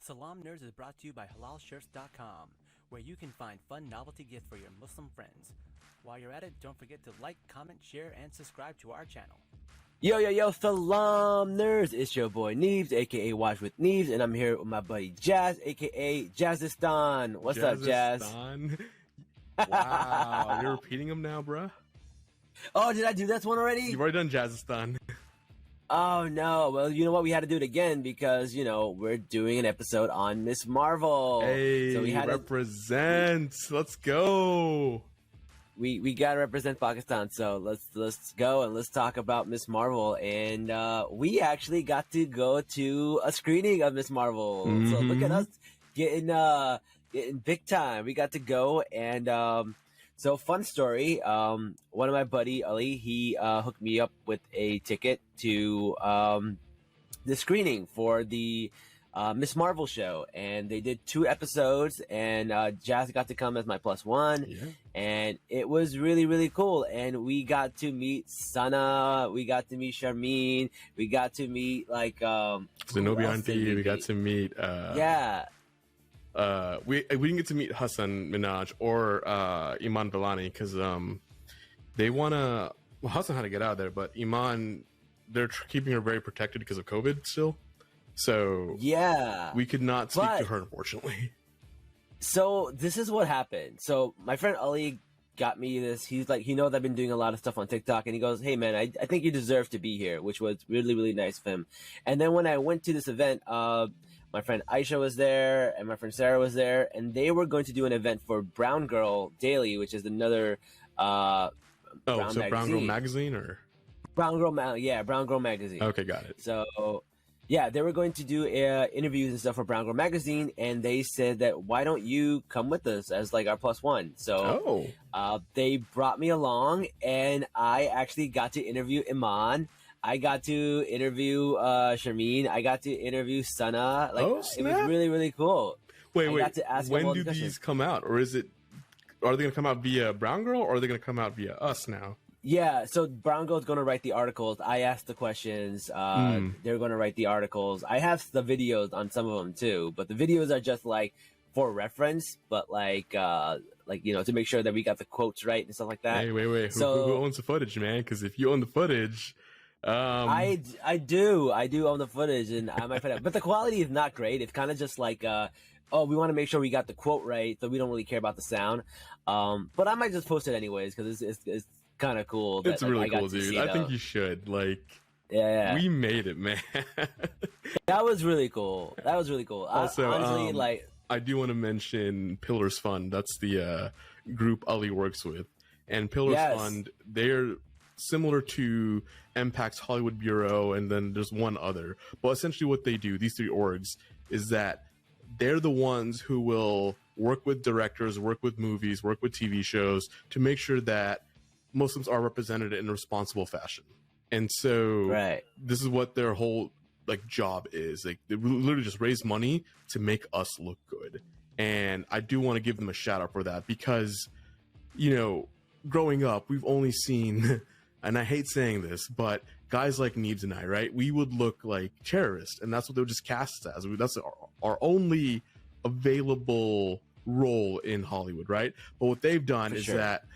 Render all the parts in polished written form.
Salaam Nerds is brought to you by halalshirts.com, where you can find fun novelty gifts for your Muslim friends. While you're at it, don't forget to like, comment, share, and subscribe to our channel. Yo, Salaam Nerds, it's your boy Neves, aka Watch with Neves, and I'm here with my buddy Jazz, aka Jazzistan. What's up, Jazz? Wow, you're repeating them now, bruh? Oh, did I do this one already? You've already done Jazzistan. Oh, no. Well, you know what? We had to do it again because, we're doing an episode on Miss Marvel. Hey, so we had represent. Let's go. We got to represent Pakistan. So let's go and let's talk about Miss Marvel. And we actually got to go to a screening of Miss Marvel. Mm-hmm. So look at us getting big time. We got to go and so fun story. One of my buddy Ali, he hooked me up with a ticket to the screening for the Miss Marvel show, and they did 2 episodes, and Jazz got to come as my plus one, and it was really, really cool. And we got to meet Sana, we got to meet Charmine, we got to meet Zenobia Auntie, we got to meet we didn't get to meet Hassan Minaj or Iman Vellani because they wanna. Well, Hassan had to get out of there, but Iman, they're keeping her very protected because of COVID still. So we could not speak to her, unfortunately. So this is what happened. So my friend Ali got me this. He's like, he knows I've been doing a lot of stuff on TikTok, and he goes, "Hey man, I think you deserve to be here," which was really, really nice of him. And then when I went to this event, my friend Aisha was there and my friend Sarah was there, and they were going to do an event for Brown Girl Daily, which is another Brown Girl Magazine or Brown Girl Magazine. Okay, got it. So yeah, they were going to do interviews and stuff for Brown Girl Magazine, and they said that why don't you come with us as like our plus one? So they brought me along, and I actually got to interview Iman. I got to interview Charmine. I got to interview Sana. It was really, really cool. Wait. When do these come out? Or are they going to come out via Brown Girl, or are they going to come out via us now? Yeah, so Brown Girl's going to write the articles. I asked the questions. They're going to write the articles. I have the videos on some of them too, but the videos are just like for reference, but to make sure that we got the quotes right and stuff like that. Hey, wait. So, who owns the footage, man? Because if you own the footage... I do own the footage, and I might find out, but the quality is not great. It's kind of just like, we want to make sure we got the quote right, so we don't really care about the sound. But I might just post it anyways because it's kind of cool. It's really cool, dude. I think you should. We made it, man. That was really cool. Also, honestly, I do want to mention Pillars Fund. That's the group Ali works with, and Pillars Fund, they're similar to MPAC's Hollywood Bureau, and then there's one other. But essentially what they do, these 3 orgs, is that they're the ones who will work with directors, work with movies, work with TV shows to make sure that Muslims are represented in a responsible fashion. And so this is what their whole job is. They literally just raise money to make us look good. And I do want to give them a shout out for that because, growing up, we've only seen... And I hate saying this, but guys like Neebs and I, right? We would look like terrorists, and that's what they would just cast us as. That's our only available role in Hollywood, right? But what they've done is that,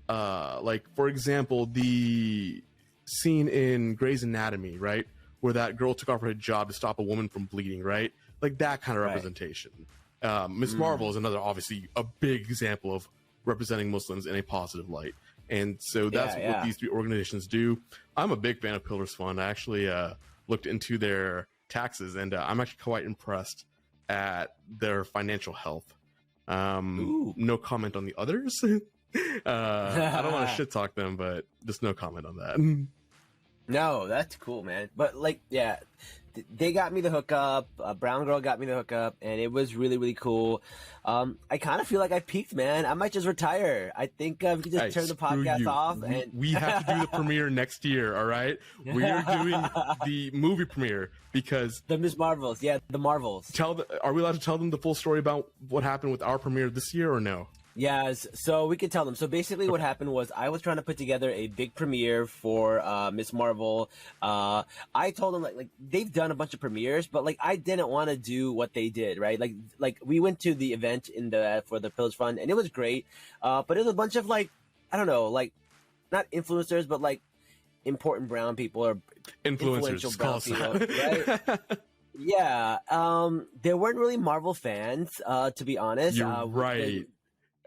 for example, the scene in Grey's Anatomy, right? Where that girl took off her hijab to stop a woman from bleeding, right? Like that kind of representation. Miss Marvel is another, obviously, a big example of representing Muslims in a positive light. And so that's what these 3 organizations do. I'm a big fan of Pillars Fund. I actually looked into their taxes, and I'm actually quite impressed at their financial health. No comment on the others. I don't want to shit talk them, but just no comment on that. No, that's cool, man. But they got me the hookup. Brown Girl got me the hookup, and it was really, really cool. I kind of feel like I peaked, man. I might just retire. I think we could just turn the podcast off. And we have to do the premiere next year, all right? We are doing the movie premiere because... The Miss Marvels, the Marvels. Are we allowed to tell them the full story about what happened with our premiere this year or no? Yes, so we could tell them. So basically, what happened was I was trying to put together a big premiere for Miss Marvel. I told them like they've done a bunch of premieres, but like I didn't want to do what they did, right? Like we went to the event for the Pillars Fund, and it was great. But it was a bunch of like I don't know, like not influencers, but like important brown people or influential brown people, right? Yeah, there weren't really Marvel fans, to be honest. You're right.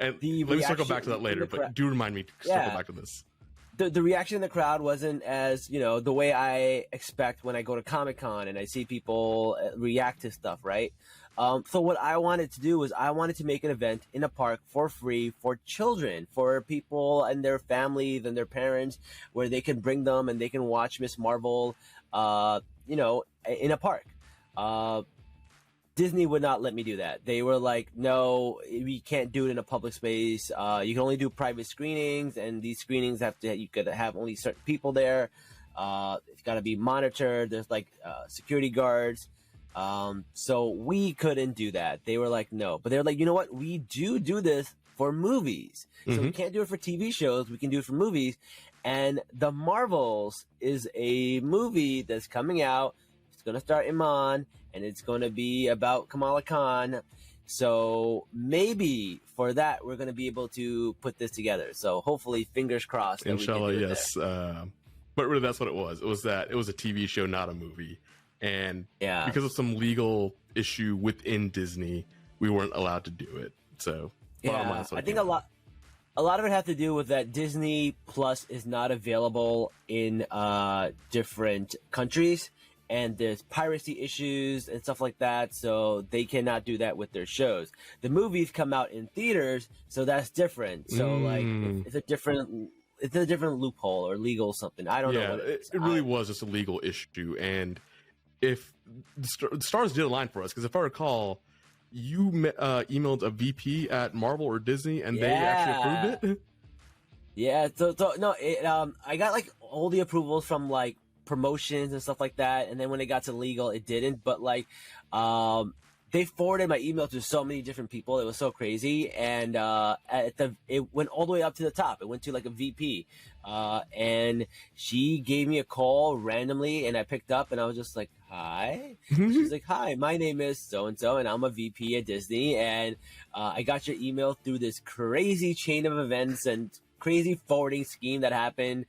And let me circle back to that later, but do remind me to circle back to this. The reaction in the crowd wasn't as, the way I expect when I go to Comic-Con and I see people react to stuff, right? So what I wanted to do was I wanted to make an event in a park for free for children, for people and their families and their parents, where they can bring them and they can watch Miss Marvel, in a park. Disney would not let me do that. They were like, no, we can't do it in a public space. You can only do private screenings, and these screenings you could have only certain people there. It's got to be monitored. There's like security guards. So we couldn't do that. They were like, no. But they're like, you know what? We do this for movies. So we can't do it for TV shows. We can do it for movies. And The Marvels is a movie that's coming out. It's going to start Iman, and it's going to be about Kamala Khan. So maybe for that, we're going to be able to put this together. So hopefully, fingers crossed. Inshallah, yes. But really, that's what it was. It was a TV show, not a movie. And because of some legal issue within Disney, we weren't allowed to do it. So I think a lot of it had to do with that Disney Plus is not available in different countries. And there's piracy issues and stuff like that, so they cannot do that with their shows. The movies come out in theaters, so that's different. So like, it's a different loophole or legal something. I don't know what it is. It really was just a legal issue. And if the stars did align for us, because if I recall, you emailed a VP at Marvel or Disney, and they actually approved it. Yeah. So no, I got like all the approvals from like promotions and stuff like that, and then when it got to legal it didn't, but like they forwarded my email to so many different people. It was so crazy, and it went all the way up to the top. It went to like a VP, and she gave me a call randomly, and I picked up, and I was just like, hi. She's like, hi, my name is so and so, and I'm a VP at Disney, and I got your email through this crazy chain of events and crazy forwarding scheme that happened.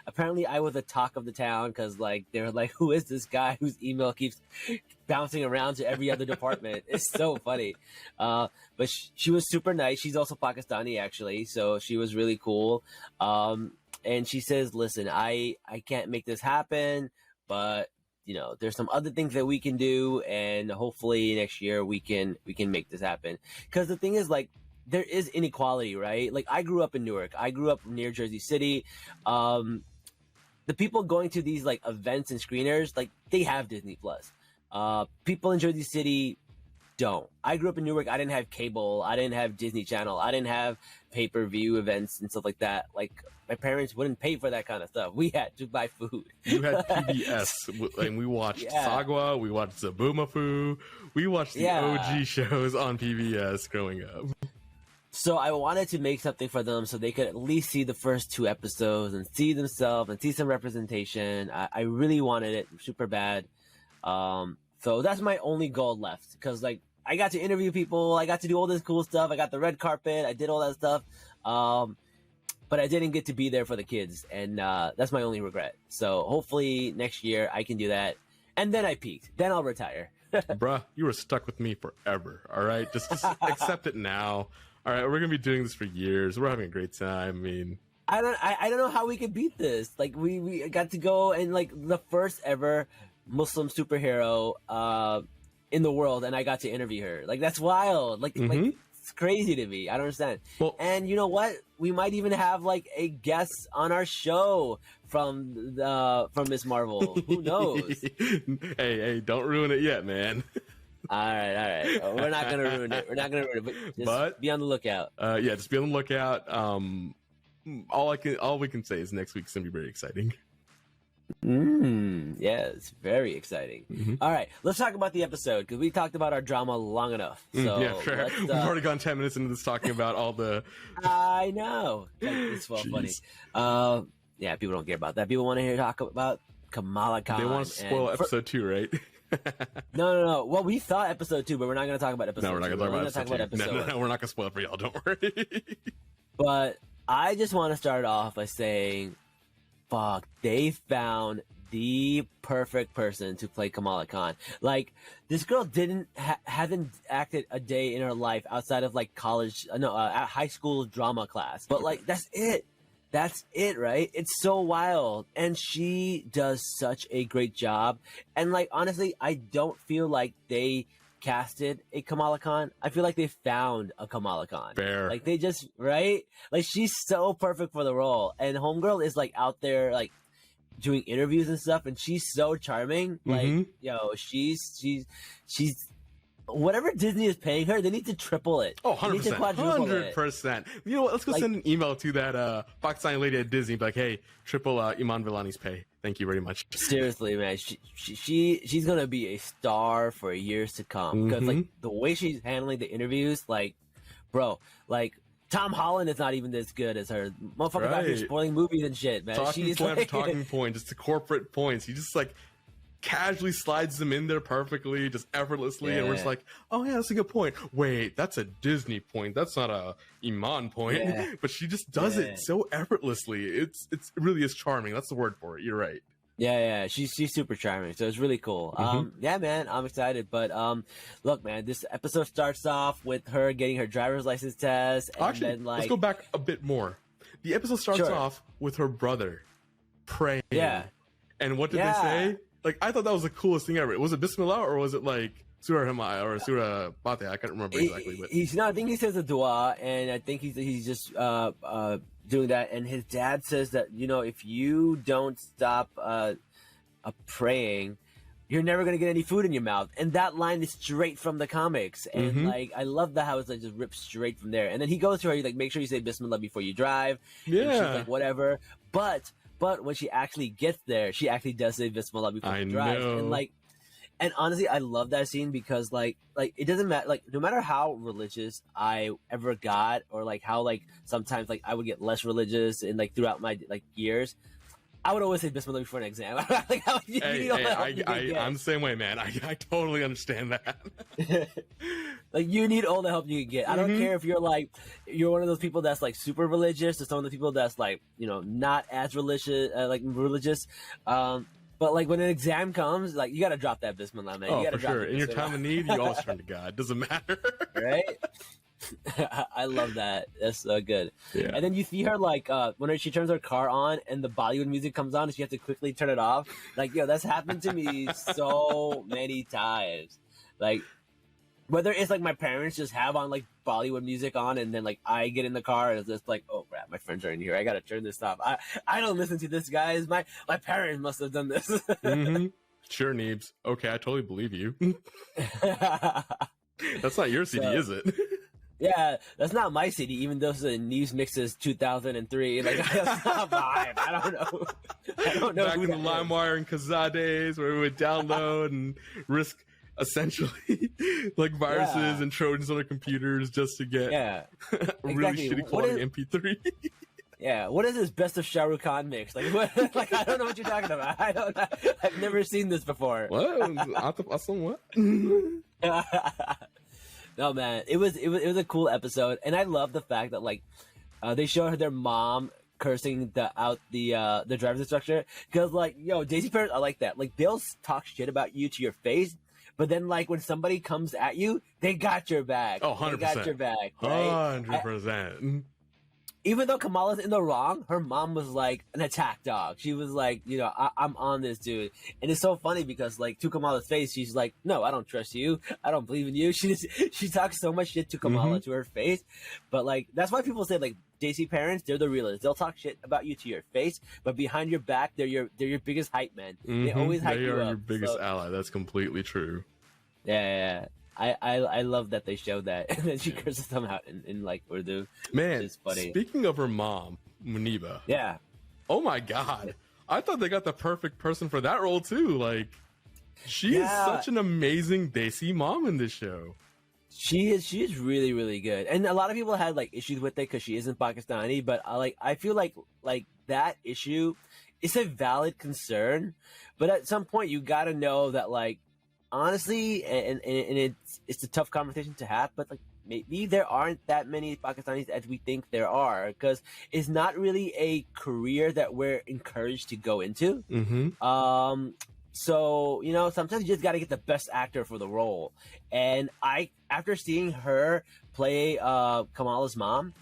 Apparently I was the talk of the town, because like they're like, who is this guy whose email keeps bouncing around to every other department? It's so funny. But she was super nice. She's also Pakistani, actually, so she was really cool. And she says, listen, I can't make this happen, but there's some other things that we can do, and hopefully next year we can make this happen. Because the thing is, like, there is inequality, right? Like, I grew up in Newark. I grew up near Jersey City. The people going to these like events and screeners, like, they have Disney Plus. People in Jersey City don't. I grew up in Newark. I didn't have cable. I didn't have Disney Channel. I didn't have pay-per-view events and stuff like that. Like, my parents wouldn't pay for that kind of stuff. We had to buy food. You had PBS, and we watched Sagwa. We watched Zaboomafoo. We watched the OG shows on PBS growing up. So I wanted to make something for them so they could at least see the first 2 episodes and see themselves and see some representation. I really wanted it super bad. So that's my only goal left, because like, I got to interview people. I got to do all this cool stuff. I got the red carpet. I did all that stuff. But I didn't get to be there for the kids. And that's my only regret. So hopefully next year I can do that. And then I peaked. Then I'll retire. Bruh, you were stuck with me forever. All right? Just accept it now. All right, we're gonna be doing this for years. We're having a great time. I mean, I don't know how we could beat this. Like, we got to go and like the first ever Muslim superhero in the world, and I got to interview her. Like, that's wild. Like it's crazy to me. I don't understand. Well, and you know what? We might even have like a guest on our show from Miss Marvel. Who knows? Hey, don't ruin it yet, man. All right. We're not gonna ruin it. But be on the lookout. Just be on the lookout. All we can say is next week's gonna be very exciting. Yes, very exciting. All right, let's talk about the episode because we talked about our drama long enough. So yeah, fair. We've already gone 10 minutes into this talking about all the. I know. It's well funny. Yeah, people don't care about that. People want to hear talk about Kamala Khan. They want to spoil episode 2, right? No. Well, we thought episode 2, but we're not going to talk about episode 2. No, we're not going to talk about episode 2. No, we're not going to spoil it for y'all. Don't worry. But I just want to start off by saying, fuck, they found the perfect person to play Kamala Khan. Like, this girl hasn't acted a day in her life outside of like high school drama class. But like, that's it. That's it, right? It's so wild. And she does such a great job. And like, honestly, I don't feel like they casted a Kamala Khan. I feel like they found a Kamala Khan. Fair. Like they just, right? Like she's so perfect for the role. And Homegirl is like out there like doing interviews and stuff, and she's so charming. Like, yo, she's whatever Disney is paying her, they need to triple it. Oh, 100%. 100%. You know what? Let's go send an email to that Pakistani lady at Disney. Be like, hey, triple Iman Vellani's pay. Thank you very much. Seriously, man. She's going to be a star for years to come. Because, like, the way she's handling the interviews, like, bro, like, Tom Holland is not even this good as her. Motherfucker out here spoiling movies and shit, man. Talking point, just the corporate points. He just, like, casually slides them in there perfectly, just effortlessly, and we're just like, oh yeah, that's a good point. Wait, that's a Disney point. That's not a Iman point. But she just does it so effortlessly. It really is charming. That's the word for it. You're right. Yeah, she's super charming, so it's really cool. Yeah, man, I'm excited. But look, man, this episode starts off with her getting her driver's license test, and actually, then like, let's go back a bit more. The episode starts off with her brother praying. Yeah. And what did they say? Like, I thought that was the coolest thing ever. Was it Bismillah or was it like Surah Himaya or Surah Fatih? I can't remember exactly. But I think he says a dua, and I think he's just doing that. And his dad says that, you know, if you don't stop praying, you're never gonna get any food in your mouth. And that line is straight from the comics. And like, I love that how it's like just ripped straight from there. And then he goes to her, he's like, make sure you say Bismillah before you drive. Yeah. And she's like, whatever. But when she actually gets there, she actually does say Bismillah before she drives. And honestly, I love that scene because like it doesn't matter, like no matter how religious I ever got, or like how like sometimes like I would get less religious and like throughout my like years, I would always say Bismillah before an exam. Like, I'm the same way, man. I totally understand that. Like, you need all the help you can get. I don't care if you're one of those people that's like super religious, or some of the people that's like, you know, not as religious. But like when an exam comes, like you got to drop that Bismillah, man. Oh, you gotta for sure. In your time of need, you always turn to God. Doesn't matter. Right? I love that. That's so good. Yeah. And then you see her like when she turns her car on and the Bollywood music comes on and she has to quickly turn it off. Like, yo, that's happened to me so many times. Like, whether it's like my parents just have on like Bollywood music on, and then like I get in the car and it's just like, oh crap, my friends are in here. I gotta turn this off. I don't listen to this, guys. My parents must have done this. Sure, Neebs. Okay, I totally believe you. That's not your CD, is it? Yeah, that's not my CD, even though it's a News Mixes 2003. Like, that's not mine. I don't know. Back in the LimeWire and Kazaa days where we would download and risk essentially like viruses and Trojans on our computers just to get really shitty quality MP3. Yeah, what is this Best of Shah Rukh Khan mix? Like, what, like, I don't know what you're talking about. I've never seen this before. What? What? No, man, it was a cool episode, and I love the fact that like they showed their mom cursing the driver's instructor, because like, yo, Daisy parents are like that. Like, they'll talk shit about you to your face, but then like when somebody comes at you, they got your back. Oh, 100%. They got your back. Right? 100%. Even though Kamala's in the wrong, her mom was like an attack dog. She was like, you know, I'm on this dude. And it's so funny because like to Kamala's face, she's like, no, I don't trust you. I don't believe in you. She talks so much shit to Kamala to her face. But like, that's why people say like Daisy parents, they're the realists. They'll talk shit about you to your face, but behind your back, they're your biggest hype man. They always hype you up. They are your biggest ally. That's completely true. Yeah. I love that they showed that, and then she curses them out in like Urdu. Man, which is funny. Speaking of her mom, Muniba. Yeah. Oh my God, I thought they got the perfect person for that role too. Like, she is such an amazing Desi mom in this show. She is really, really good. And a lot of people had like issues with it because she isn't Pakistani, but I feel like that issue is a valid concern. But at some point you gotta know that, like, honestly, and it's a tough conversation to have, but like maybe there aren't that many Pakistanis as we think there are, because it's not really a career that we're encouraged to go into. So, you know, sometimes you just got to get the best actor for the role. And after seeing her play Kamala's mom,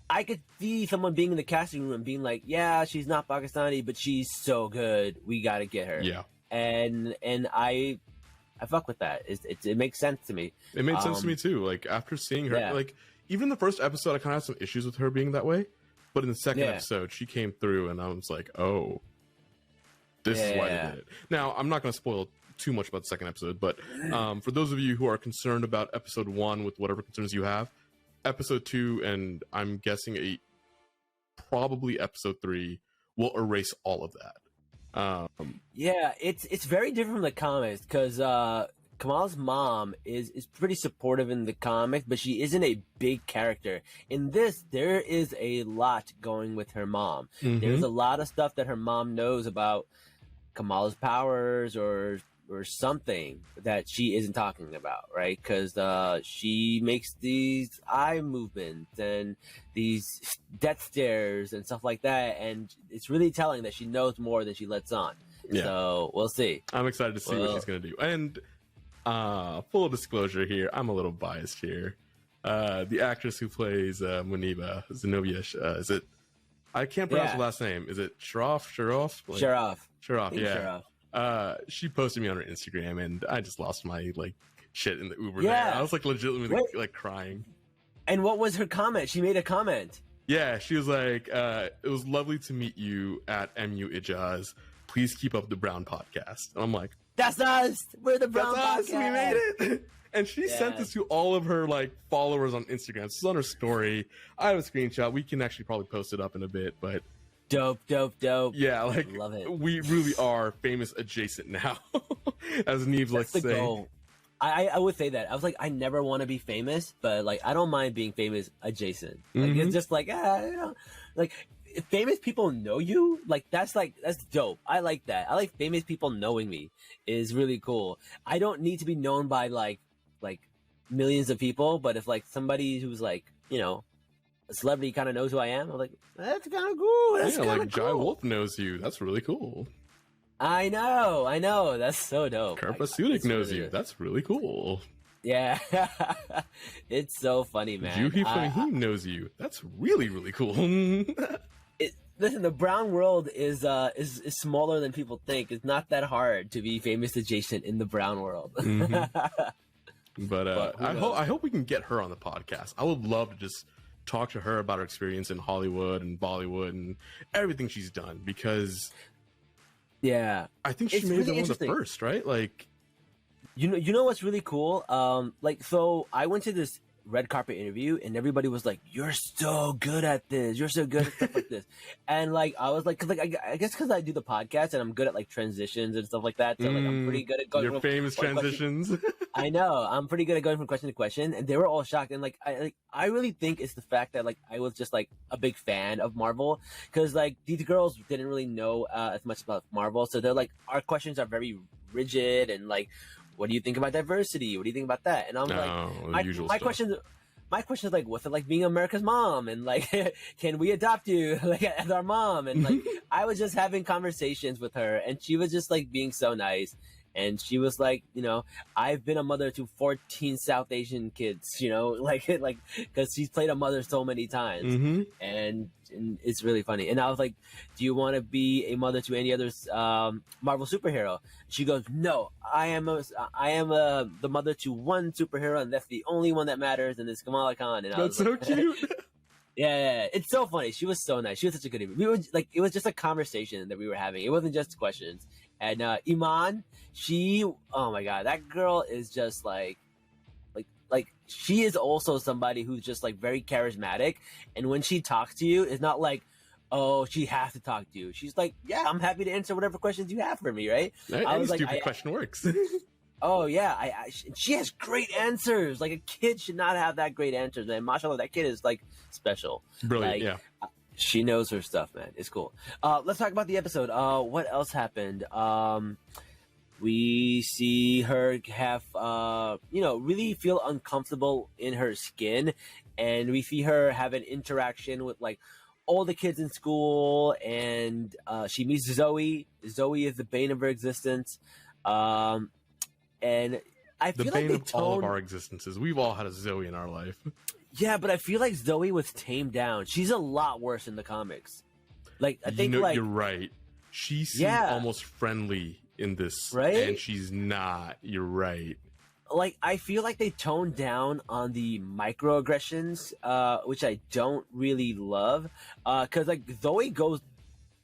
I could see someone being in the casting room and being like, yeah, she's not Pakistani, but she's so good. We got to get her. Yeah. And I fuck with that. It makes sense to me. It made sense to me too. Like, after seeing her, like, even the first episode, I kind of had some issues with her being that way. But in the second episode, she came through and I was like, oh, this is why they did it. Now, I'm not going to spoil too much about the second episode, but for those of you who are concerned about episode 1 with whatever concerns you have, episode 2, and I'm guessing probably episode 3, will erase all of that. It's very different from the comics, because Kamal's mom is pretty supportive in the comics, but she isn't a big character. In this, there is a lot going with her mom. There's a lot of stuff that her mom knows about Kamal's powers or something that she isn't talking about, right? Because she makes these eye movements and these death stares and stuff like that, and it's really telling that she knows more than she lets on. So we'll see. I'm excited to see what she's going to do. And full disclosure here, I'm a little biased here. The actress who plays Muniba, Zenobia, is it? I can't pronounce her last name. Is it Sharaf? Sharaf, yeah. Sharaf. She posted me on her Instagram, and I just lost my shit in the Uber there. I was legitimately crying. And what was her comment? She made a comment. Yeah, she was like, "It was lovely to meet you at MU Ijaz. Please keep up the Brown podcast." And I'm like, "That's us. We're the Brown podcast. We made it." And she sent this to all of her followers on Instagram. This is on her story. I have a screenshot. We can actually probably post it up in a bit, but dope. Yeah, love it. We really are famous adjacent now, as Neves likes to say. Goal. I would say that. I was like, I never want to be famous, but I don't mind being famous adjacent. It's just if famous people know you, that's dope. I like that. I like famous people knowing me is really cool. I don't need to be known by millions of people, but if somebody who's a celebrity kind of knows who I am, I'm like, that's kind of cool. That's cool. Jai Wolf knows you. That's really cool. I know. That's so dope. Karpa Sudik knows you. That's really cool. Yeah. It's so funny, man. Juhi Fahim knows you. That's really, really cool. Listen, the Brown world is smaller than people think. It's not that hard to be famous adjacent in the Brown world. But I hope we can get her on the podcast. I would love to just talk to her about her experience in Hollywood and Bollywood and everything she's done, because I think she may have been one of the first, right? You know what's really cool? So I went to this red carpet interview and everybody was like, "You're so good at this. You're so good at stuff like this." And I was like, I guess because I do the podcast and I'm good at transitions and stuff like that. So I'm pretty good at going. Your famous transitions. I know. I'm pretty good at going from question to question, and they were all shocked. And I really think it's the fact that I was just a big fan of Marvel, because these girls didn't really know as much about Marvel, so they're our questions are very rigid and what do you think about diversity? What do you think about that? And I'm my question is what's it like being America's mom? And can we adopt you as our mom? And I was just having conversations with her, and she was just being so nice. And she was like, I've been a mother to 14 South Asian kids, because she's played a mother so many times. And it's really funny. And I was like, do you want to be a mother to any other Marvel superhero? She goes, no, I am the mother to one superhero, and that's the only one that matters, and it's Kamala Khan. And that's so cute. Yeah, it's so funny. She was so nice. She was such a good. We were it was just a conversation that we were having. It wasn't just questions. And Iman, oh my god, that girl is just she is also somebody who's just very charismatic. And when she talks to you, it's not oh, she has to talk to you. She's like, yeah, I'm happy to answer whatever questions you have for me, right? I Any was like, stupid question works. oh yeah, she has great answers. Like a kid should not have that great answers, man. Mashallah, that kid is like special. Brilliant, like, yeah. She knows her stuff, man. It's cool. Let's talk about the episode. What else happened? We see her have, really feel uncomfortable in her skin, and we see her have an interaction with like all the kids in school, and she meets Zoe. Zoe is the bane of her existence, and I feel the like bane they of all of toned. our existences. We've all had a Zoe in our life. Yeah, but I feel like Zoe was tamed down. She's a lot worse in the comics. Like I think, you're right. She seems almost friendly in this, right? And she's not. You're right. Like I feel like they toned down on the microaggressions, which I don't really love. Because like Zoe goes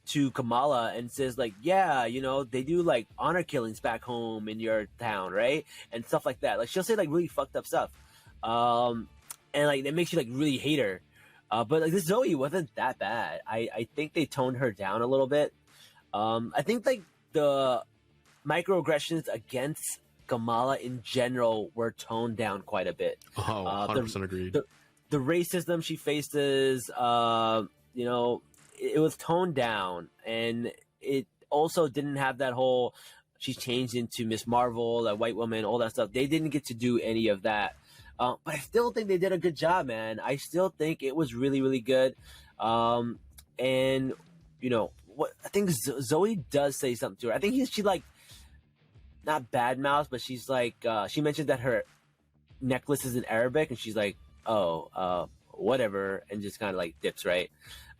to Kamala and says like, yeah, they do like honor killings back home in your town, right? And stuff like that. Like she'll say like really fucked up stuff. And like it makes you like really hate her. But like this Zoe wasn't that bad. I think they toned her down a little bit. I think like the microaggressions against Kamala in general were toned down quite a bit. Oh, 100% agreed. The racism she faces, it was toned down, and it also didn't have that whole she's changed into Miss Marvel, that white woman, all that stuff. They didn't get to do any of that. But I still think they did a good job, man. I still think it was really, really good. And what I think Zoe does say something to her. I think she like not bad mouth, but she's like she mentioned that her necklace is in Arabic, and she's like, oh, whatever, and just kind of like dips, right?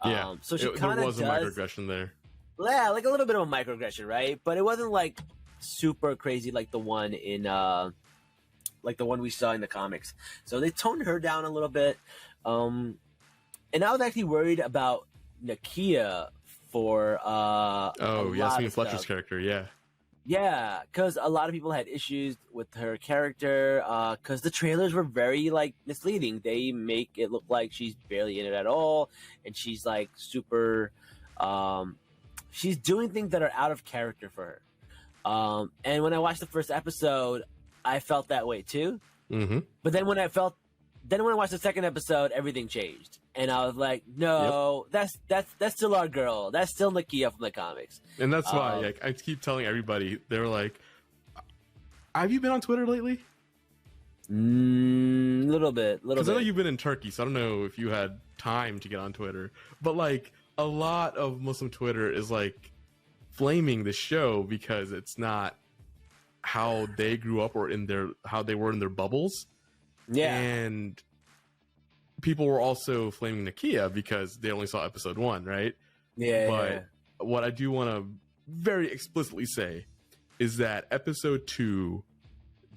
Yeah. So she there was a microaggression there. Yeah, like a little bit of a microaggression, right? But it wasn't like super crazy like the one in like the one we saw in the comics. So they toned her down a little bit. And I was actually worried about Nakia for Yasmin Fletcher's character, yeah. Yeah, because a lot of people had issues with her character because the trailers were very like misleading. They make it look like she's barely in it at all, and she's like super she's doing things that are out of character for her. And when I watched the first episode, I felt that way too. Mm-hmm. But then when I watched the second episode, everything changed, and I was like, "No, that's still our girl. That's still Nakia from the comics." And that's why I keep telling everybody. They're like, "Have you been on Twitter lately?" Little bit. Because I know you've been in Turkey, so I don't know if you had time to get on Twitter. But like a lot of Muslim Twitter is like flaming the show because it's not how they grew up or how they were in their bubbles. Yeah. And people were also flaming Nakia because they only saw episode 1, right? Yeah. But what I do want to very explicitly say is that episode 2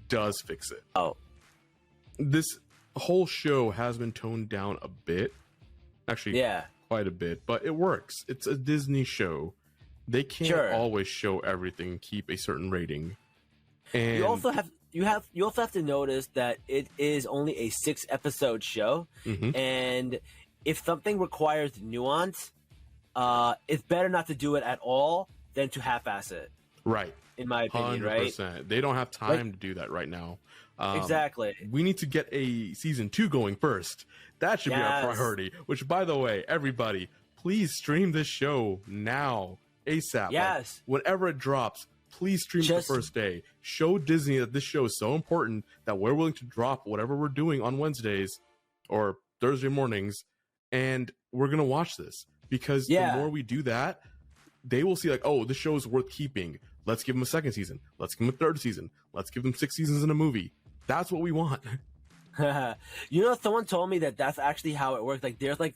does fix it. Oh. This whole show has been toned down a bit. Actually, quite a bit, but it works. It's a Disney show. They can't always show everything, keep a certain rating. And you also have to notice that it is only a 6-episode show, and if something requires nuance, it's better not to do it at all than to half-ass it. Right. In my opinion, 100%. Right? They don't have time to do that right now. Exactly. We need to get a season 2 going first. That should be our priority. Which, by the way, everybody, please stream this show now, ASAP. Yes. Like, whenever it drops, please stream it the first day. Show Disney that this show is so important that we're willing to drop whatever we're doing on Wednesdays or Thursday mornings, and we're going to watch this. Because the more we do that, they will see like, oh, this show is worth keeping. Let's give them a second season. Let's give them a third season. Let's give them 6 seasons in a movie. That's what we want. Someone told me that that's actually how it works. Like, there's like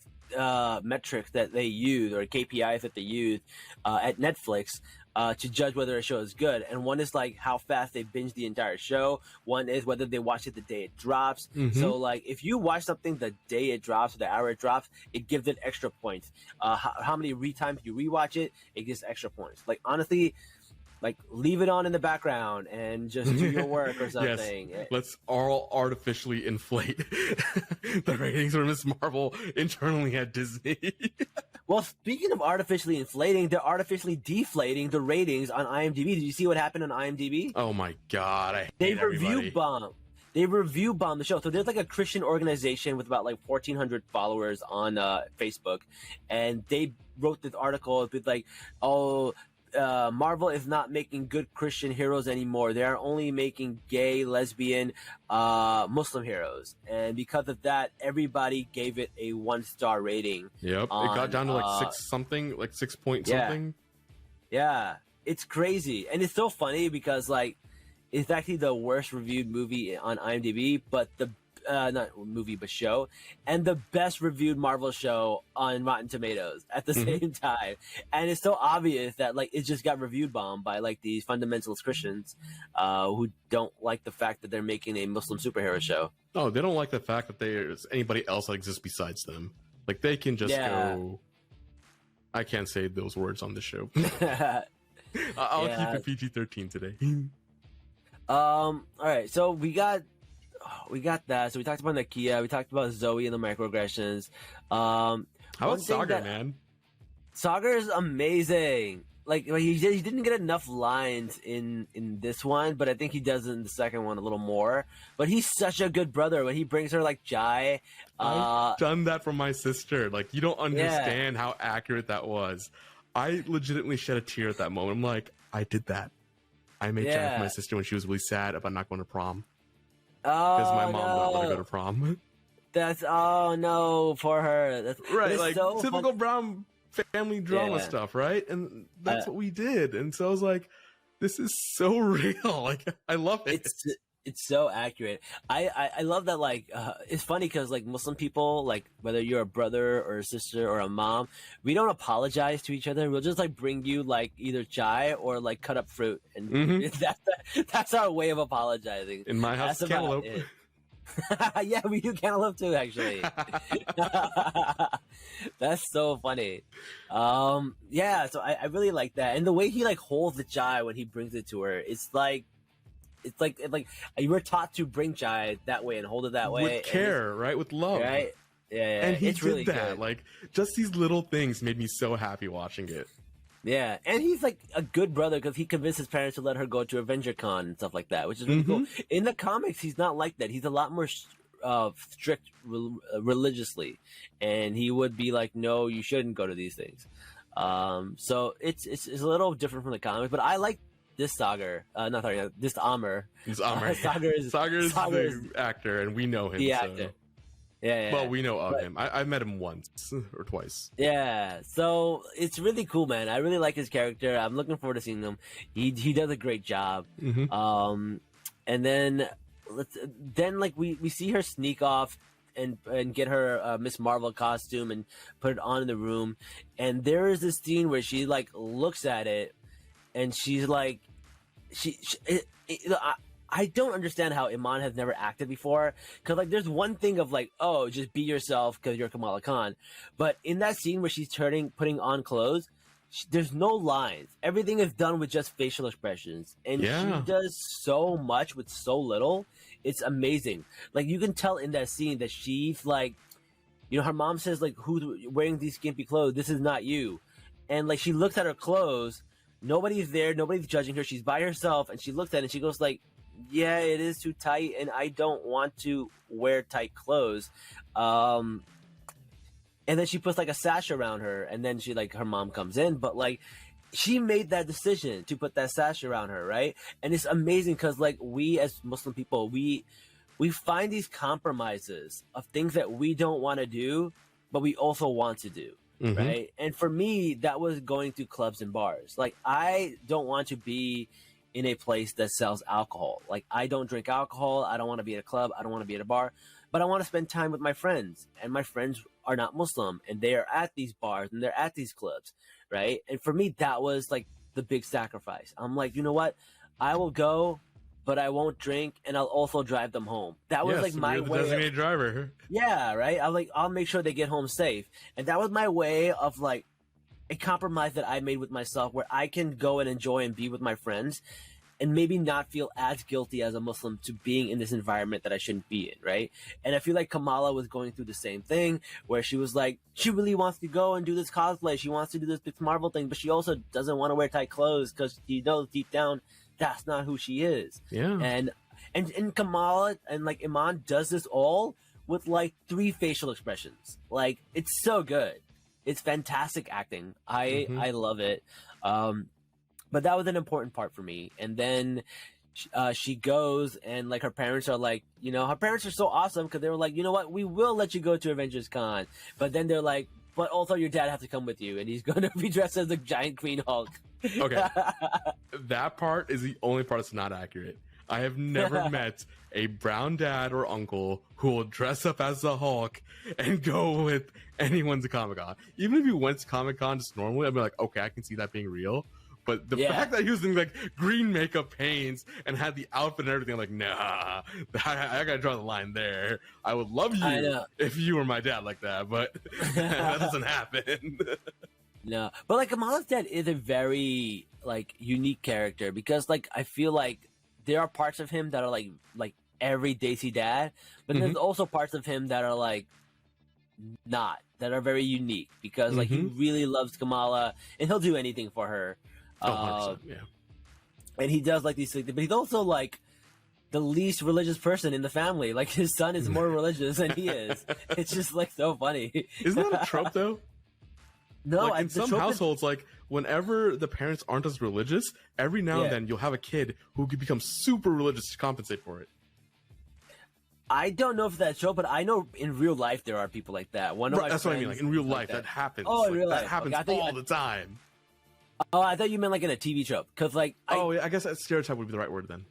metrics that they use or KPIs that they use at Netflix to judge whether a show is good. And one is like how fast they binge the entire show. One is whether they watch it the day it drops. So like if you watch something the day it drops or the hour it drops, it gives it extra points. How many times you rewatch it, it gives extra points. Like honestly, like leave it on in the background and just do your work or something. Yes. Let's all artificially inflate the ratings for Miss Marvel internally at Disney. Well, speaking of artificially inflating, they're artificially deflating the ratings on IMDb. Did you see what happened on IMDb? Oh my god, I They hate everybody. review bomb. They review bomb the show. So there's like a Christian organization with about like 1,400 followers on Facebook, and they wrote this article with like, "Oh, Marvel is not making good Christian heroes anymore. They are only making gay, lesbian, Muslim heroes." And because of that, everybody gave it a 1-star rating. Yep, it got down to like 6 something, like 6 point something. Yeah, it's crazy, and it's so funny because like it's actually the worst reviewed movie on IMDb, but the not movie but show, and the best reviewed Marvel show on Rotten Tomatoes at the same time. And it's so obvious that like it just got reviewed bombed by like these fundamentalist Christians who don't like the fact that they're making a Muslim superhero show. Oh, they don't like the fact that there's anybody else that exists besides them. Like they can just go. I can't say those words on the show. I'll keep it PG-13 today. All right, so we got that. So we talked about Nakia. We talked about Zoe and the microaggressions. How about Sagar, man? Sagar is amazing. Like he didn't get enough lines in this one, but I think he does in the second one a little more. But he's such a good brother when he brings her like Jai. I've done that for my sister. Like you don't understand how accurate that was. I legitimately shed a tear at that moment. I'm like, I did that. I made Jai for my sister when she was really sad about not going to prom. Because my mom wouldn't let her go to prom. That's no for her. That's right, like so typical brown family drama stuff, right? And that's what we did. And so I was like, this is so real. Like I love it. It's so accurate. I love that. Like it's funny because like Muslim people, like whether you're a brother or a sister or a mom, we don't apologize to each other. We'll just like bring you like either chai or like cut up fruit, and that's our way of apologizing. In my house, cantaloupe. Yeah, we do cantaloupe too, actually. That's so funny. Yeah, so I really like that, and the way he like holds the chai when he brings it to her, it's like you were taught to bring chai that way and hold it that way with care, right? With love, right? Yeah. And he it's did really that. good. Like just these little things made me so happy watching it. Yeah, and he's like a good brother because he convinced his parents to let her go to Avenger Con and stuff like that, which is really cool. In the comics, he's not like that. He's a lot more strict religiously, and he would be like, "No, you shouldn't go to these things." So it's a little different from the comics, but I like this Sagar. This Amr. It's Amr. Sagar is the actor, and we know him. The actor. Yeah. Well, we know of him. I met him once or twice. Yeah, so it's really cool, man. I really like his character. I'm looking forward to seeing him. He does a great job. And then like we see her sneak off and get her Miss Marvel costume and put it on in the room. And there is this scene where she like looks at it, and she's like, I don't understand how Iman has never acted before, because like there's one thing of like, oh, just be yourself because you're Kamala Khan, but in that scene where she's putting on clothes, there's no lines. Everything is done with just facial expressions, and she does so much with so little. It's amazing. Like you can tell in that scene that she's like, you know, her mom says like, "Who's wearing these skimpy clothes? This is not you," and like she looks at her clothes. Nobody's there. Nobody's judging her. She's by herself, and she looks at it and she goes like, yeah, it is too tight, and I don't want to wear tight clothes. And then she puts like a sash around her, and then she like her mom comes in, but like she made that decision to put that sash around her, right? And it's amazing because like we as Muslim people, we find these compromises of things that we don't want to do, but we also want to do. Right? And for me, that was going to clubs and bars. Like I don't want to be in a place that sells alcohol. Like I don't drink alcohol. I don't want to be at a club. I don't want to be at a bar, but I want to spend time with my friends, and my friends are not Muslim, and they are at these bars and they're at these clubs. Right. And for me, that was like the big sacrifice. I'm like, you know what? I will go, but I won't drink, and I'll also drive them home. That was like my way. Designated driver. Yeah. Right. I'll make sure they get home safe. And that was my way of like a compromise that I made with myself, where I can go and enjoy and be with my friends, and maybe not feel as guilty as a Muslim to being in this environment that I shouldn't be in, right? And I feel like Kamala was going through the same thing, where she was like, she really wants to go and do this cosplay. She wants to do this big Marvel thing, but she also doesn't want to wear tight clothes because she knows deep down that's not who she is. Yeah. And Kamala and like Iman does this all with like 3 facial expressions. Like, it's so good. It's fantastic acting. I love it. But that was an important part for me. And then she goes, and like her parents are like, you know, her parents are so awesome because they were like, you know what, we will let you go to Avengers Con. But then they're like, but also your dad has to come with you, and he's going to be dressed as the giant Green Hulk. Okay. That part is the only part that's not accurate. I have never met a brown dad or uncle who will dress up as the Hulk and go with anyone to Comic-Con. Even if you went to Comic-Con just normally, I'd be like, okay, I can see that being real. But the fact that he was in like green makeup paints and had the outfit and everything, I'm like, nah, I gotta draw the line there. I would love you if you were my dad like that, but that doesn't happen. No, but like Kamala's dad is a very like unique character, because like I feel like there are parts of him that are like every Daisy dad, but there's also parts of him that are like not, that are very unique, because like he really loves Kamala and he'll do anything for her. Yeah. And he does like these things, but he's also like the least religious person in the family. Like his son is more religious than he is. It's just like so funny. Isn't that a trope though? No, like in some households, like whenever the parents aren't as religious, every now and then you'll have a kid who could become super religious to compensate for it. I don't know if that's true, but I know in real life there are people like that. That's what I mean. Like in real life, that happens. Oh, in real life. That happens all the time. Oh, I thought you meant like in a TV trope, because like I guess that stereotype would be the right word then.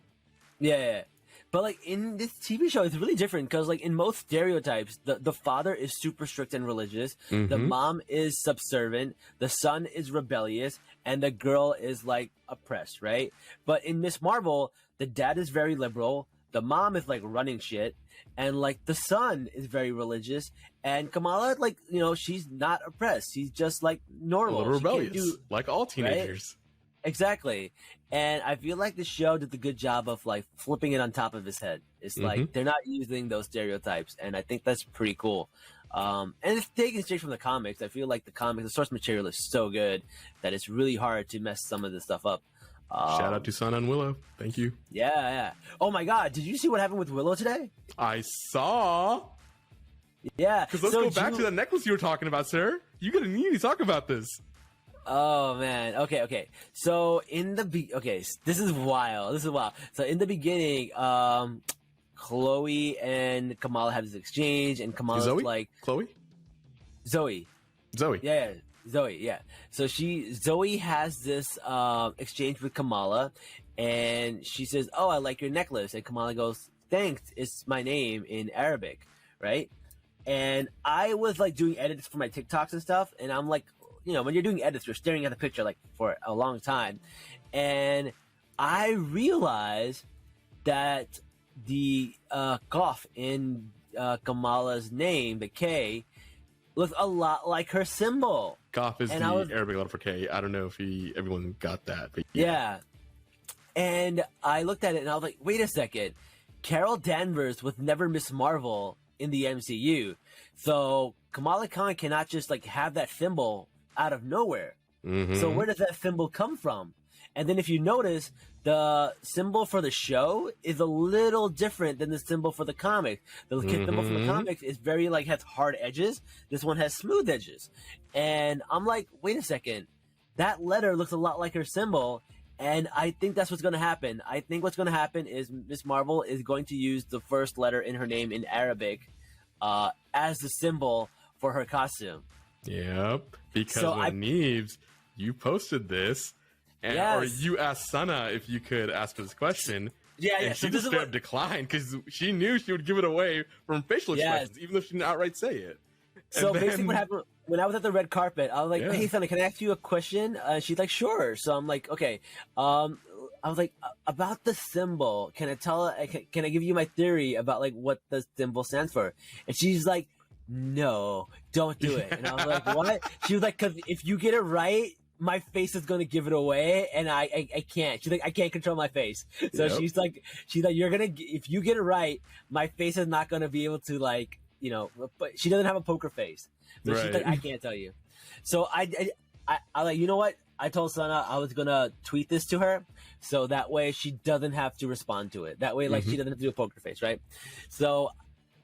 Yeah. But like in this TV show, it's really different, because like in most stereotypes, the father is super strict and religious, the mom is subservient, the son is rebellious, and the girl is like oppressed, right? But in Miss Marvel, the dad is very liberal, the mom is like running shit, and like the son is very religious, and Kamala, like, you know, she's not oppressed, she's just like normal, a little rebellious, like all teenagers. Right? Exactly. And I feel like the show did a good job of like flipping it on top of his head. It's like they're not using those stereotypes, and I think that's pretty cool. And it's taken straight from the comics. I feel like the source material is so good that it's really hard to mess some of this stuff up. Shout out to Sun and Willow. Thank you. Yeah. Oh my God, did you see what happened with Willow today? I saw. Yeah. Because let's go back to that necklace you were talking about, sir. You need to talk about this. Oh man. Okay. So this is wild. So in the beginning, Chloe and Kamala have this exchange, and Kamala's like Zoe. Yeah. Zoe. Yeah. So Zoe has this exchange with Kamala, and she says, "Oh, I like your necklace," and Kamala goes, "Thanks. It's my name in Arabic, right?" And I was like doing edits for my TikToks and stuff, and I'm like, you know, when you're doing edits, you're staring at the picture like for a long time. And I realized that the Qaf in Kamala's name, the K, looks a lot like her symbol. Qaf is the Arabic letter for K. I don't know if everyone got that. But yeah. And I looked at it and I was like, wait a second. Carol Danvers was never Miss Marvel in the MCU. So Kamala Khan cannot just like have that symbol out of nowhere. So where does that symbol come from? And then if you notice, the symbol for the show is a little different than the symbol for the comic. The symbol for the comics is very like has hard edges. This one has smooth edges. And I'm like, wait a second, that letter looks a lot like her symbol. And I think that's what's going to happen. I think what's going to happen is Miss Marvel is going to use the first letter in her name in Arabic as the symbol for her costume. Yep, because Neebs, you posted this, or you asked Sana if you could ask her this question. And she just straight up declined because she knew she would give it away from facial expressions, even though she didn't outright say it. So basically what happened, when I was at the red carpet, I was like, hey, Sana, can I ask you a question? She's like, sure. So I'm like, okay. I was like, about the symbol, can I give you my theory about like what the symbol stands for? And she's like, no, don't do it. And I was like, what? She was like, because if you get it right, my face is gonna give it away, and I can't. She's like, I can't control my face. So she's like, you're gonna, if you get it right, my face is not gonna be able to, like, you know. But she doesn't have a poker face, so she's like, I can't tell you. So I like, you know what? I told Sana I was gonna tweet this to her, so that way she doesn't have to respond to it. That way, like, she doesn't have to do a poker face, right? So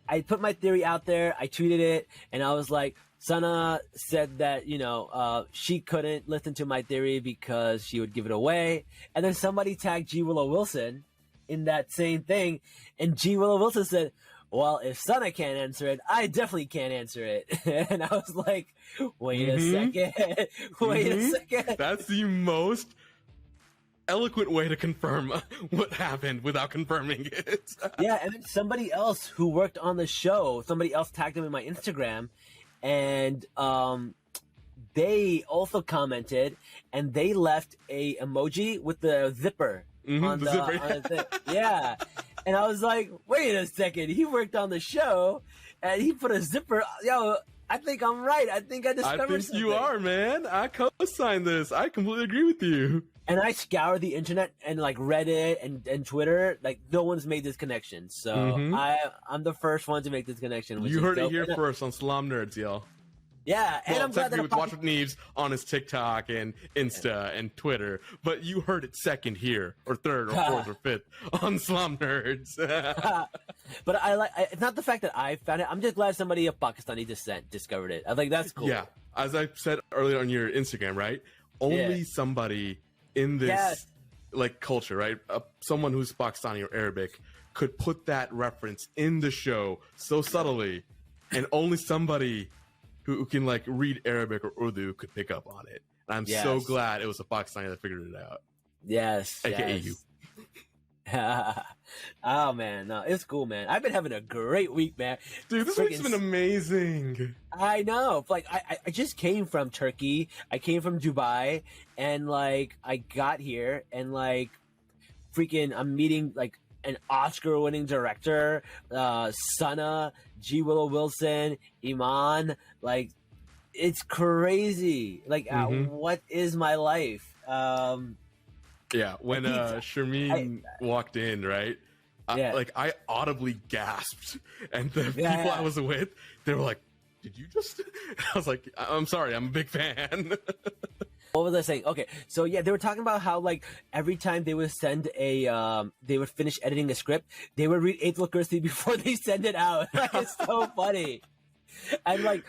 I put my theory out there. I tweeted it, and I was like, Sana said that, you know, she couldn't listen to my theory because she would give it away. And then somebody tagged G. Willow Wilson in that same thing, and G. Willow Wilson said, well, if Sana can't answer it, I definitely can't answer it. And I was like, wait a second. Wait a second. That's the most eloquent way to confirm what happened without confirming it. Yeah, and then somebody else who worked on the show, somebody else tagged him in my Instagram, and they also commented, and they left a emoji with the zipper on the zipper. Yeah. And I was like, wait a second, he worked on the show and he put a zipper. Yo, I think I'm right. I think I discovered something. You are, man. I co-signed this. I completely agree with you. And I scoured the internet and, like, Reddit and Twitter. Like, no one's made this connection. So I'm the first one to make this connection. You heard it here first on Salaam Nerds, y'all. Yeah, and I'm glad that with Watch with Neves on his TikTok and Insta and Twitter, but you heard it second here, or third, or fourth, or fifth on Salaam Nerds. But it's not the fact that I found it. I'm just glad somebody of Pakistani descent discovered it. I think that's cool. Yeah, as I said earlier on your Instagram, right? Only somebody in this like culture, right? Someone who's Pakistani or Arabic could put that reference in the show so subtly, and only somebody who can, like, read Arabic or Urdu could pick up on it. And I'm so glad it was a Pakistani that figured it out. Yes. AKA you. Oh, man. No, it's cool, man. I've been having a great week, man. Dude, this week's been amazing. I know. Like, I just came from Turkey. I came from Dubai. And, like, I got here. And, like, freaking, I'm meeting, like, an Oscar-winning director, Sana, G. Willow Wilson, Iman. Like, it's crazy. Like, what is my life? Yeah, when Sharmeen walked in, right? I audibly gasped, and the people I was with, they were like, "Did you just?" I was like, "I'm sorry, I'm a big fan." What was I saying? Okay, so yeah, they were talking about how, like, every time they would send they would finish editing a script, they would read Eighth Christie before they send it out. Like, it's so funny. And they're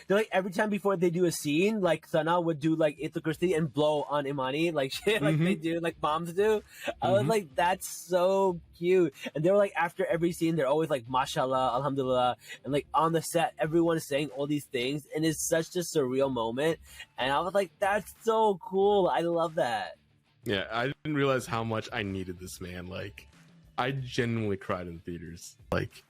like, every time before they do a scene, like, Sana would do, like, Eighth Christie and blow on Imani, like shit, like they do, like moms do. I was like, that's so cute. And they were like, after every scene, they're always like, mashallah, alhamdulillah, and, like, on the set, everyone is saying all these things, and it's such a surreal moment. And I was like, that's so cool. I love that. Yeah, I didn't realize how much I needed this, man. Like, I genuinely cried in theaters. Like,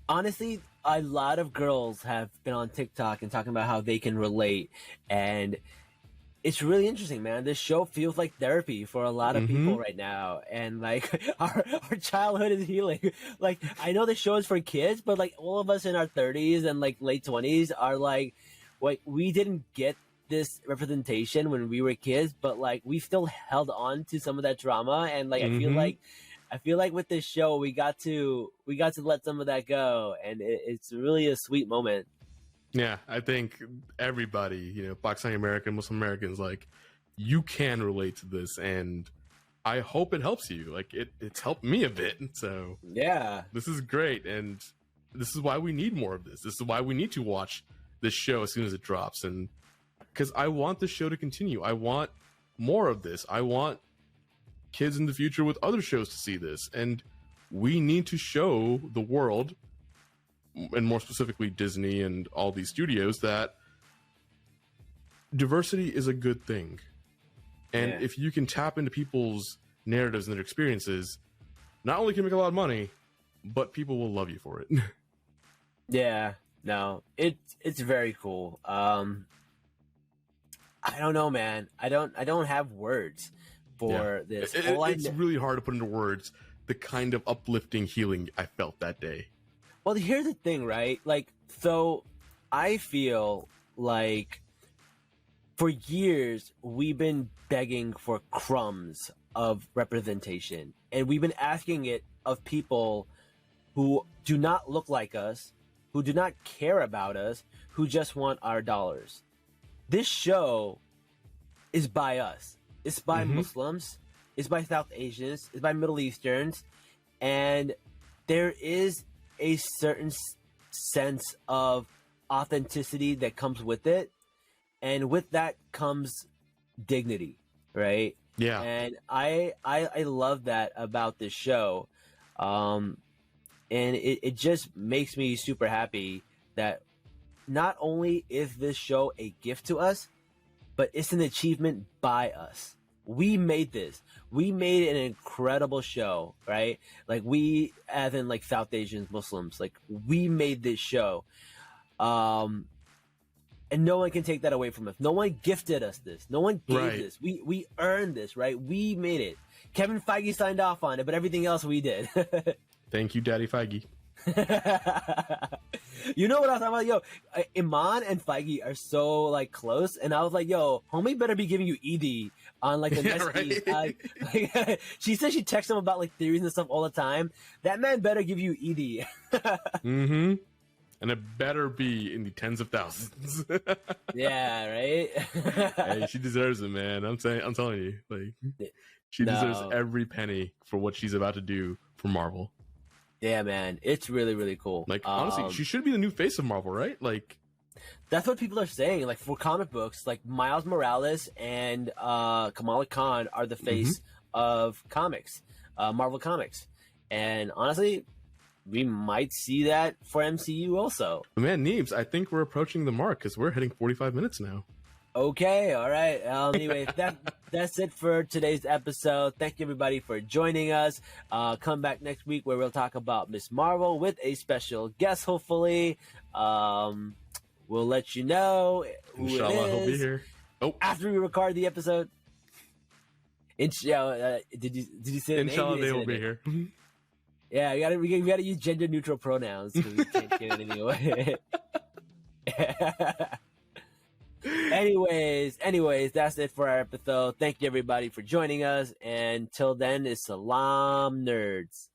honestly, a lot of girls have been on TikTok and talking about how they can relate, and it's really interesting, man. This show feels like therapy for a lot of people right now, and, like, our childhood is healing. Like, I know the show is for kids, but, like, all of us in our 30s and, like, late 20s are like we didn't get this representation when we were kids, but, like, we still held on to some of that drama, and, like, I feel like with this show, we got to let some of that go, and it's really a sweet moment. Yeah, I think everybody, you know, Pakistani American, Muslim Americans, like, you can relate to this, and I hope it helps you. Like, it's helped me a bit, so yeah, this is great, and this is why we need more of this. This is why we need to watch this show as soon as it drops, and because I want the show to continue. I want more of this. I want kids in the future with other shows to see this, and we need to show the world, and more specifically Disney and all these studios, that diversity is a good thing. And if you can tap into people's narratives and their experiences, not only can you make a lot of money, but people will love you for it. Yeah, no, it's very cool. I don't know, man. I don't have words for this. It's really hard to put into words the kind of uplifting healing I felt that day. Well, here's the thing, right? Like, so I feel like for years, we've been begging for crumbs of representation, and we've been asking it of people who do not look like us, who do not care about us, who just want our dollars. This show is by us. It's by Muslims. It's by South Asians. It's by Middle Easterns. And there is a certain sense of authenticity that comes with it. And with that comes dignity, right? Yeah. And I love that about this show. And it just makes me super happy that not only is this show a gift to us, but it's an achievement by us. We made this. We made an incredible show, right? Like we, as in like South Asians, Muslims, like we made this show. And no one can take that away from us. No one gifted us this. No one gave this. We earned this, right? We made it. Kevin Feige signed off on it, but everything else we did. Thank you, Daddy Feige. You know what I was talking about? Yo, Iman and Feige are so like close, and I was like, yo, homie better be giving you ED on like the next feed. She said she texts him about like theories and stuff all the time. That man better give you ED. And it better be in the tens of thousands. Yeah, right. Hey, she deserves it, man. I'm telling you, like she deserves every penny for what she's about to do for Marvel. Yeah, man, it's really, really cool. Like honestly, she should be the new face of Marvel, right? Like that's what people are saying. Like for comic books, like Miles Morales and Kamala Khan are the face of comics, Marvel Comics, and honestly, we might see that for MCU also. Man, Neebs, I think we're approaching the mark because we're hitting 45 minutes now. Okay, all right. Anyway, that's it for today's episode. Thank you, everybody, for joining us. Come back next week where we'll talk about Miss Marvel with a special guest, hopefully. We'll let you know who Inshallah, it is he'll be here. Oh, after we record the episode. Inshallah, did you say? Inshallah, they will be here. Yeah, we gotta use gender neutral pronouns because we can't get anything away. Anyways, that's it for our episode. Thank you everybody for joining us, and till then, it's Salaam, nerds.